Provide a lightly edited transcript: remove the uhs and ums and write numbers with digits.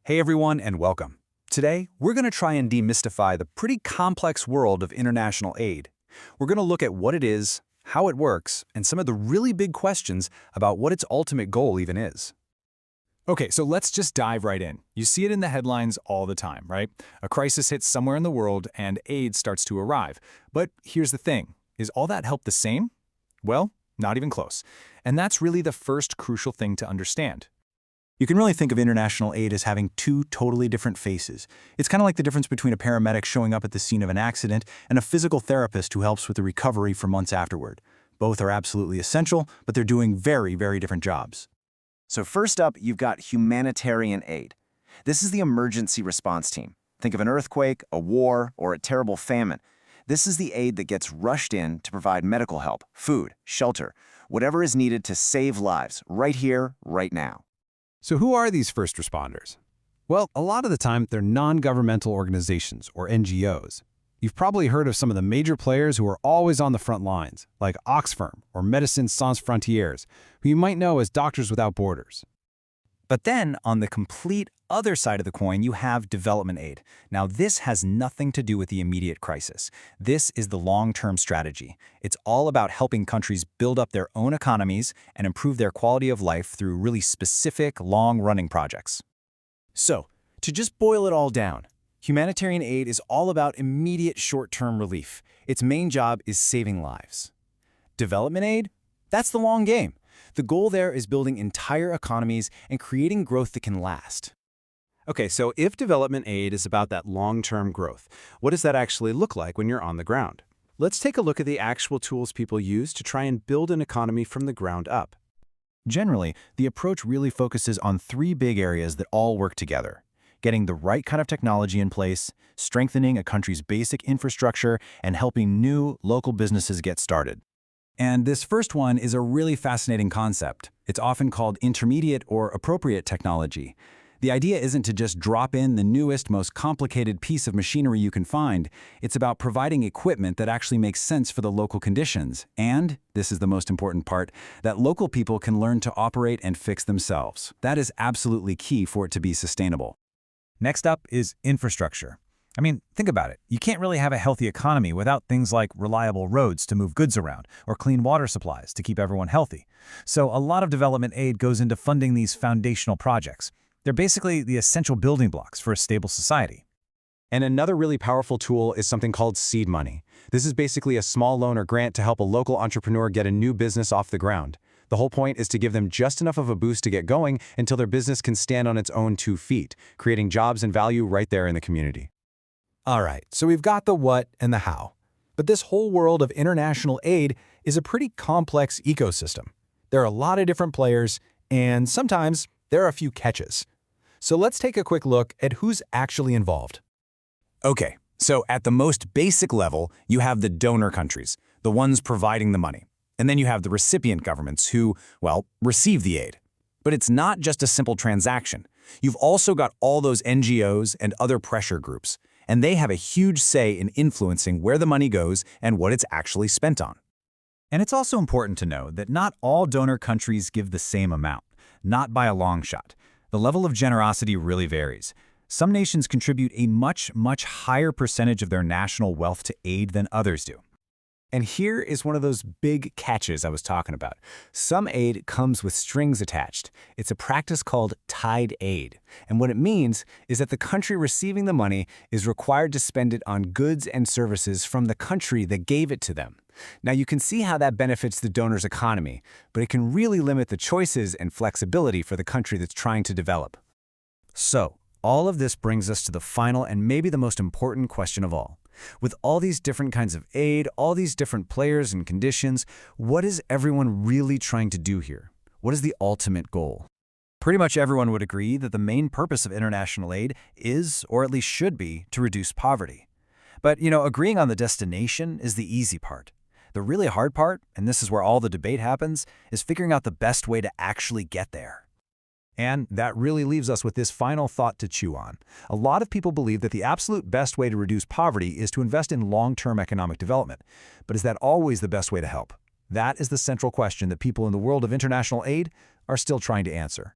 Hey everyone, and welcome. Today, we're going to try and demystify the pretty complex world of international aid. We're going to look at what it is, how it works, and some of the really big questions about what its ultimate goal even is. Okay, so let's just dive right in. You see it in the headlines all the time, right? A crisis hits somewhere in the world and aid starts to arrive. But here's the thing. Is all that help the same? Well, not even close. And that's really the first crucial thing to understand. You can really think of international aid as having two totally different faces. It's kind of like the difference between a paramedic showing up at the scene of an accident and a physical therapist who helps with the recovery for months afterward. Both are absolutely essential, but they're doing very, very different jobs. So first up, you've got humanitarian aid. This is the emergency response team. Think of an earthquake, a war, or a terrible famine. This is the aid that gets rushed in to provide medical help, food, shelter, whatever is needed to save lives right here, right now. So who are these first responders? Well, a lot of the time, they're non-governmental organizations, or NGOs. You've probably heard of some of the major players who are always on the front lines, like Oxfam or Médecins Sans Frontières, who you might know as Doctors Without Borders. But then, on the complete other side of the coin, you have development aid. Now, this has nothing to do with the immediate crisis. This is the long-term strategy. It's all about helping countries build up their own economies and improve their quality of life through really specific, long-running projects. So, to just boil it all down, humanitarian aid is all about immediate short-term relief. Its main job is saving lives. Development aid? That's the long game. The goal there is building entire economies and creating growth that can last. Okay, so if development aid is about that long-term growth, what does that actually look like when you're on the ground? Let's take a look at the actual tools people use to try and build an economy from the ground up. Generally, the approach really focuses on three big areas that all work together: getting the right kind of technology in place, strengthening a country's basic infrastructure, and helping new, local businesses get started. And this first one is a really fascinating concept. It's often called intermediate or appropriate technology. The idea isn't to just drop in the newest, most complicated piece of machinery you can find. It's about providing equipment that actually makes sense for the local conditions. And, this is the most important part, that local people can learn to operate and fix themselves. That is absolutely key for it to be sustainable. Next up is infrastructure. I mean, think about it. You can't really have a healthy economy without things like reliable roads to move goods around or clean water supplies to keep everyone healthy. So a lot of development aid goes into funding these foundational projects. They're basically the essential building blocks for a stable society. And another really powerful tool is something called seed money. This is basically a small loan or grant to help a local entrepreneur get a new business off the ground. The whole point is to give them just enough of a boost to get going until their business can stand on its own 2 feet, creating jobs and value right there in the community. All right, so we've got the what and the how. But this whole world of international aid is a pretty complex ecosystem. There are a lot of different players, and sometimes there are a few catches. So let's take a quick look at who's actually involved. Okay, so at the most basic level, you have the donor countries, the ones providing the money. And then you have the recipient governments who, well, receive the aid. But it's not just a simple transaction. You've also got all those NGOs and other pressure groups, and they have a huge say in influencing where the money goes and what it's actually spent on. And it's also important to know that not all donor countries give the same amount, not by a long shot. The level of generosity really varies. Some nations contribute a much higher percentage of their national wealth to aid than others do. And here is one of those big catches I was talking about. Some aid comes with strings attached. It's a practice called tied aid. And what it means is that the country receiving the money is required to spend it on goods and services from the country that gave it to them. Now, you can see how that benefits the donor's economy, but it can really limit the choices and flexibility for the country that's trying to develop. So, all of this brings us to the final and maybe the most important question of all. With all these different kinds of aid, all these different players and conditions, what is everyone really trying to do here? What is the ultimate goal? Pretty much everyone would agree that the main purpose of international aid is, or at least should be, to reduce poverty. But, agreeing on the destination is the easy part. The really hard part, and this is where all the debate happens, is figuring out the best way to actually get there. And that really leaves us with this final thought to chew on. A lot of people believe that the absolute best way to reduce poverty is to invest in long-term economic development. But is that always the best way to help? That is the central question that people in the world of international aid are still trying to answer.